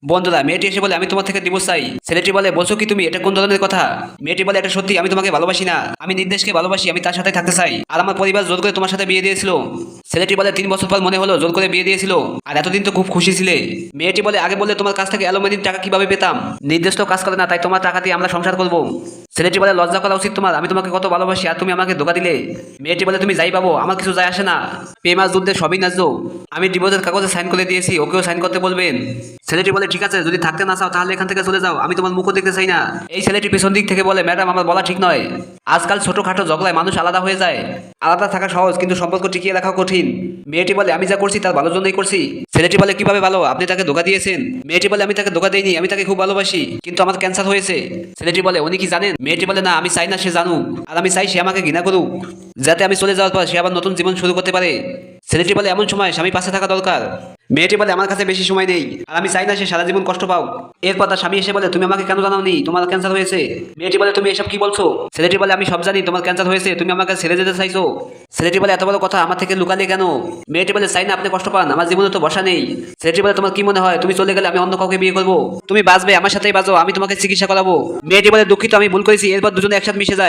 বন্ধুরা, মেয়েটি এসে বলে আমি তোমার থেকে ডিভোর্স চাই। ছেলেটি বলে বলছো কি তুমি, এটা কোন ধরনের কথা? মেয়েটি বলে এটা সত্যি, আমি তোমাকে ভালোবাসি না, আমি নির্দেশকে ভালোবাসি, আমি তার সাথে থাকতে চাই, আর আমার পরিবার জোর করে তোমার সাথে বিয়ে দিয়েছিল। ছেলেটি বলে 3 বছর পর মনে হলো জোর করে বিয়ে দিয়েছিল, আর এতদিন তো খুব খুশি ছিলে। মেয়েটি বলে আগে বললে তোমার কাছ থেকে অ্যালুমিনিয়াম টাকা কিভাবে পেতাম, নির্দেশ তো কাজ করে না, তাই তোমার টাকা দিয়ে আমরা সংসার করবো। ছেলেটি বলে লজ্জা করা উচিত তোমার, আমি তোমাকে কত ভালোবাসি আর তুমি আমাকে ধোকা দিলে। মেয়েটি বলে তুমি যাই পাবো, আমার কিছু যায় আসে না, প্রেম আর যুদ্ধে সবই ন্যায্য, আমি ডিভোর্সের কাগজে সাইন করে দিয়েছি, ওকেও সাইন করতে বলবেন। ছেলেটি বলে ঠিক আছে, যদি থাকতে না চাও তাহলে এখান থেকে চলে যাও, আমি তোমার মুখও দেখতে চাই না। এই ছেলেটি পেছন দিক থেকে বলে ম্যাডাম আমার বলা ঠিক নয়, আজকাল ছোটখাটো ঝগড়ায় মানুষ আলাদা হয়ে যায়, আলাদা থাকা সহজ কিন্তু সম্পর্ক টিকিয়ে রাখা কঠিন। মেয়েটি বলে আমি যা করছি তার ভালোর জন্যই করছি। ছেলেটি বলে কিভাবে ভালো, আপনি তাকে ধোকা দিয়েছেন। মেয়েটি বলে আমি তাকে ধোকা দেইনি, আমি তাকে খুব ভালোবাসি, কিন্তু আমার ক্যান্সার হয়েছে। ছেলেটি বলে উনি কি জানেন? মেয়েটি বলে না, আমি চাই না সে জানুক, আর আমি চাই সে আমাকে ঘৃণা করুক, যাতে আমি চলে যাওয়ার পর সে আবার নতুন জীবন শুরু করতে পারে। ছেলেটি বলে এমন সময় স্বামী পাশে থাকা দরকার। মেয়েটি বলে আমার কাছে বেশি সময় নেই, আর আমি চাই না সে সারা জীবন কষ্ট পাও। এরপর তার স্বামী এসে বলে তুমি আমাকে কেন জানাওনি তোমার ক্যান্সার হয়েছে? মেয়েটি বলে তুমি এসব কি বলছো? ছেলেটি বলে আমি সব জানি, তোমার ক্যান্সার হয়েছে, তুমি আমাকে ছেড়ে যেতে চাইছো। ছেলেটি বলে এত বড় কথা আমার থেকে লুকালে কেন? মেয়েটি বলে চাই না আপনি কষ্ট পান, আমার জীবনে তো বসা নেই। ছেলেটি বলে তোমার কি মনে হয় তুমি চলে গেলে আমি অন্য কাউকে বিয়ে করবো? তুমি বাঁচবে, আমার সাথেই বাঁচো, আমি তোমাকে চিকিৎসা করাবো। মেয়েটি বলে দুঃখিত, আমি ভুল করেছি। এরপর দুজনে একসাথে মিশে যায়।